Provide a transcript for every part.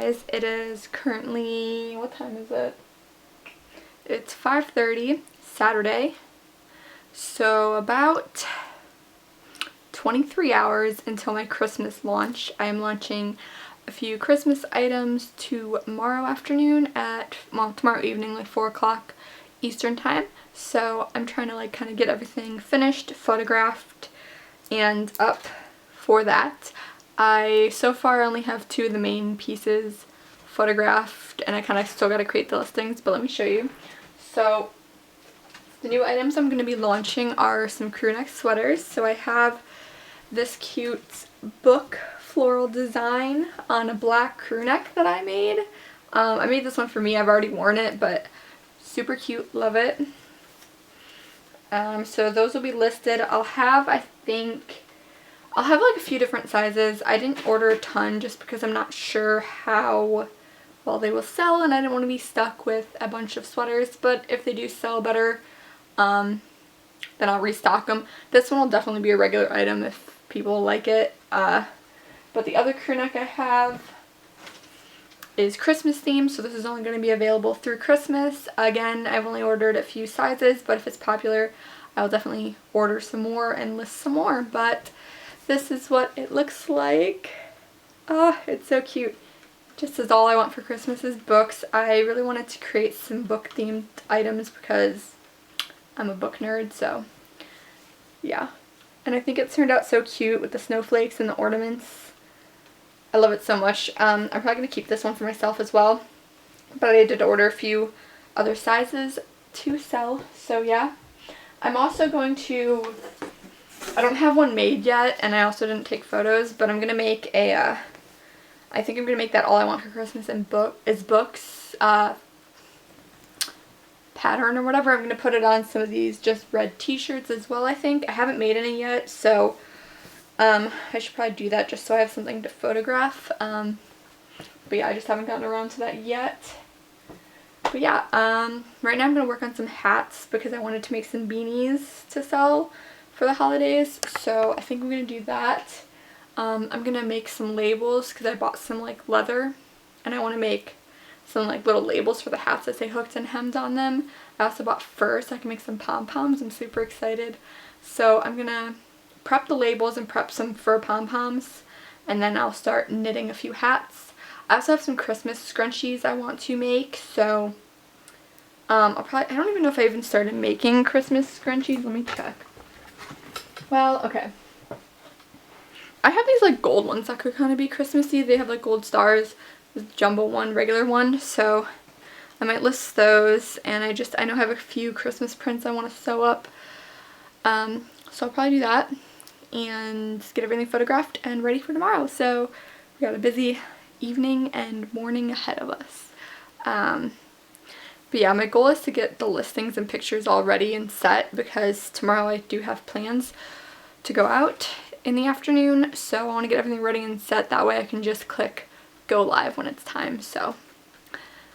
guys. It is currently, what time is it? It's 5:30, Saturday. So about 23 hours until my Christmas launch. I am launching a few Christmas items tomorrow afternoon tomorrow evening, like 4 o'clock Eastern time. So I'm trying to like kind of get everything finished, photographed, and up for that. I so far only have 2 of the main pieces photographed, and I kind of still got to create the listings, but let me show you. So the new items I'm going to be launching are some crewneck sweaters. So I have this cute book floral design on a black crewneck that I made. I made this one for me. I've already worn it, but super cute. Love it. So those will be listed. I'll have like a few different sizes. I didn't order a ton just because I'm not sure how well they will sell, and I didn't want to be stuck with a bunch of sweaters, but if they do sell better, then I'll restock them. This one will definitely be a regular item if people like it. But the other crewneck I have is Christmas themed, so this is only going to be available through Christmas. Again, I've only ordered a few sizes, but if it's popular, I'll definitely order some more and list some more. But this is what it looks like. Oh, it's so cute. Just as all I want for Christmas is books. I really wanted to create some book themed items because I'm a book nerd, so yeah. And I think it turned out so cute with the snowflakes and the ornaments. I love it so much. I'm probably going to keep this one for myself as well, but I did order a few other sizes to sell, so yeah. I'm also going to, I don't have one made yet, and I also didn't take photos, but I'm going to make a, I think I'm going to make that all I want for Christmas and books pattern or whatever. I'm going to put it on some of these just red t-shirts as well, I think. I haven't made any yet, so I should probably do that just so I have something to photograph. But yeah, I just haven't gotten around to that yet. But yeah, right now I'm going to work on some hats because I wanted to make some beanies to sell for the holidays. So I think I'm going to do that. I'm going to make some labels because I bought some like leather, and I want to make some like little labels for the hats that say hooked and hemmed on them. I also bought fur so I can make some pom-poms. I'm super excited. So I'm going to prep the labels and prep some fur pom-poms, and then I'll start knitting a few hats. I also have some Christmas scrunchies I want to make, so I don't even know if I even started making Christmas scrunchies. Let me check. Well, okay. I have these like gold ones that could kind of be Christmassy. They have like gold stars, the jumbo one, regular one, so I might list those. And I know I have a few Christmas prints I want to sew up, so I'll probably do that and get everything photographed and ready for tomorrow. So we got a busy evening and morning ahead of us. But yeah, my goal is to get the listings and pictures all ready and set because tomorrow I do have plans to go out in the afternoon, so I want to get everything ready and set. That way I can just click go live when it's time. So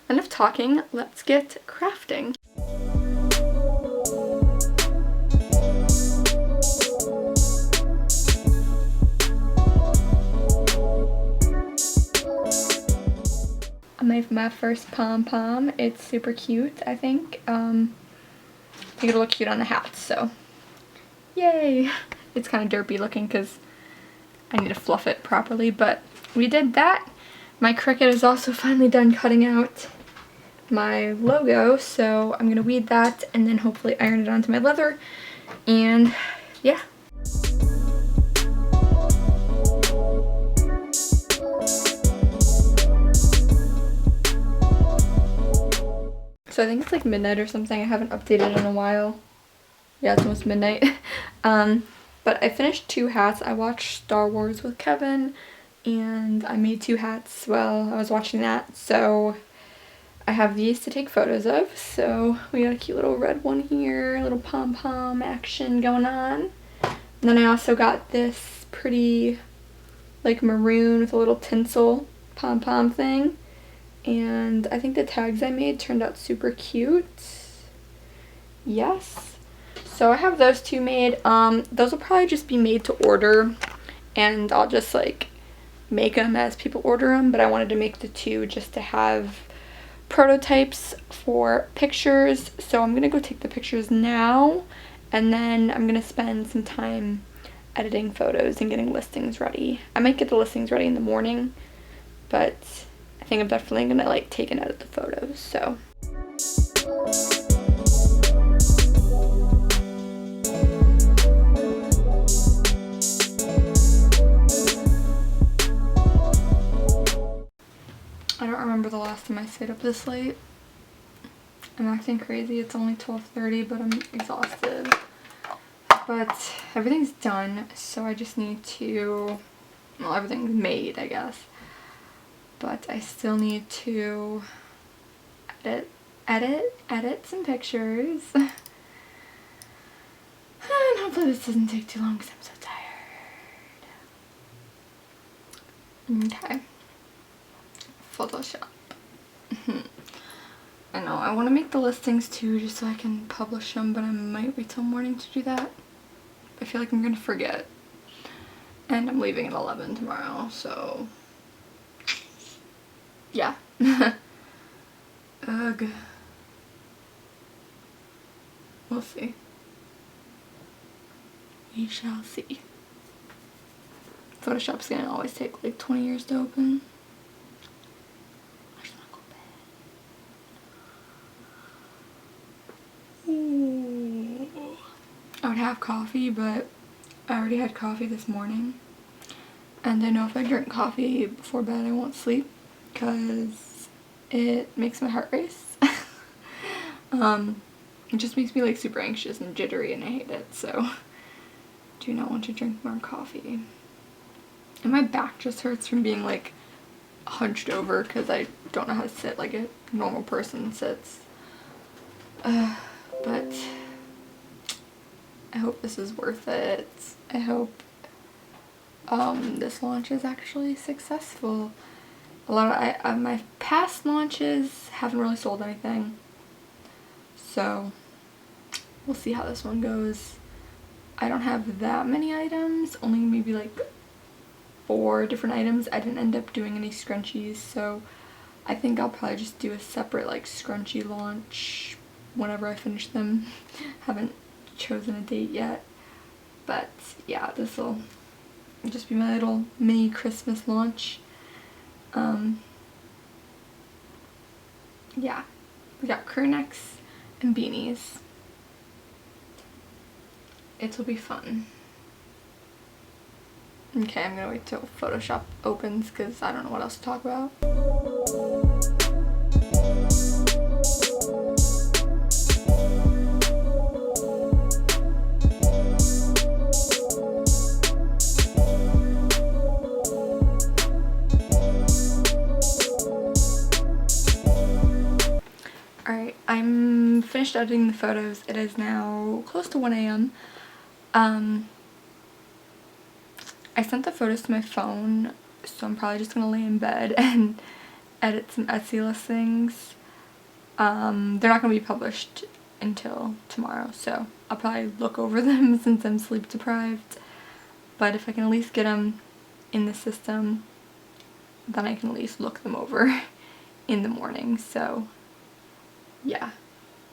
enough talking, let's get crafting. I made my first pom-pom. It's super cute, I think. I think it'll look cute on the hat, so yay! It's kind of derpy looking because I need to fluff it properly, but we did that. My Cricut is also finally done cutting out my logo, so I'm going to weed that and then hopefully iron it onto my leather, and yeah. So I think it's like midnight or something. I haven't updated in a while. Yeah, it's almost midnight. But I finished 2 hats. I watched Star Wars with Kevin, and I made 2 hats while I was watching that. So I have these to take photos of. So we got a cute little red one here, a little pom-pom action going on. And then I also got this pretty like maroon with a little tinsel pom-pom thing. And I think the tags I made turned out super cute. Yes. So I have those 2 made. Those will probably just be made to order, and I'll just like make them as people order them, but I wanted to make the 2 just to have prototypes for pictures. So I'm gonna go take the pictures now, and then I'm gonna spend some time editing photos and getting listings ready. I might get the listings ready in the morning, but I think I'm definitely gonna like take and edit the photos. So I don't remember the last time I stayed up this late. I'm acting crazy. It's only 12:30, but I'm exhausted. But everything's done, so I just need to, well, everything's made, I guess. But I still need to edit some pictures. And hopefully this doesn't take too long because I'm so tired. Okay. Photoshop. I know, I want to make the listings too just so I can publish them, but I might wait till morning to do that. I feel like I'm gonna forget. And I'm leaving at 11 tomorrow, so yeah. Ugh. We'll see. We shall see. Photoshop's gonna always take like 20 years to open. I would have coffee, but I already had coffee this morning, and I know if I drink coffee before bed I won't sleep because it makes my heart race. It just makes me like super anxious and jittery, and I hate it, so do not want to drink more coffee. And my back just hurts from being like hunched over because I don't know how to sit like a normal person sits. But I hope this is worth it. I hope this launch is actually successful. A lot of my past launches haven't really sold anything, so we'll see how this one goes. I don't have that many items, only maybe like 4 different items. I didn't end up doing any scrunchies, so I think I'll probably just do a separate like scrunchie launch whenever I finish them. Haven't chosen a date yet, but yeah, this will just be my little mini Christmas launch. Yeah, we got crewnecks and beanies. It'll be fun. Okay, I'm gonna wait till Photoshop opens because I don't know what else to talk about. Alright, I'm finished editing the photos. It is now close to 1 a.m. I sent the photos to my phone, so I'm probably just gonna lay in bed and edit some Etsy listings. They're not gonna be published until tomorrow, so I'll probably look over them since I'm sleep deprived. But if I can at least get them in the system, then I can at least look them over in the morning. So yeah,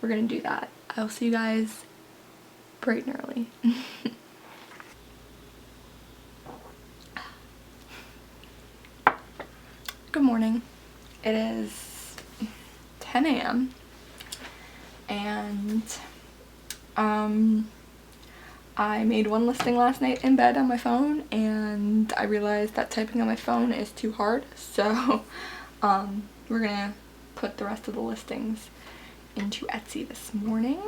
we're gonna do that. I'll see you guys bright and early. Good morning. It is 10 a.m. and I made one listing last night in bed on my phone, and I realized that typing on my phone is too hard, so we're gonna put the rest of the listings into Etsy this morning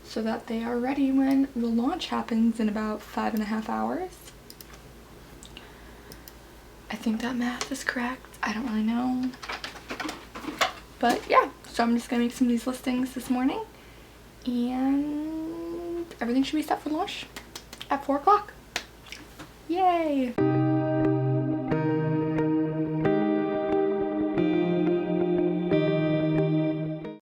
so that they are ready when the launch happens in about 5.5 hours. I think that math is correct. I don't really know. But yeah, so I'm just gonna make some of these listings this morning, and everything should be set for launch at 4 o'clock. Yay!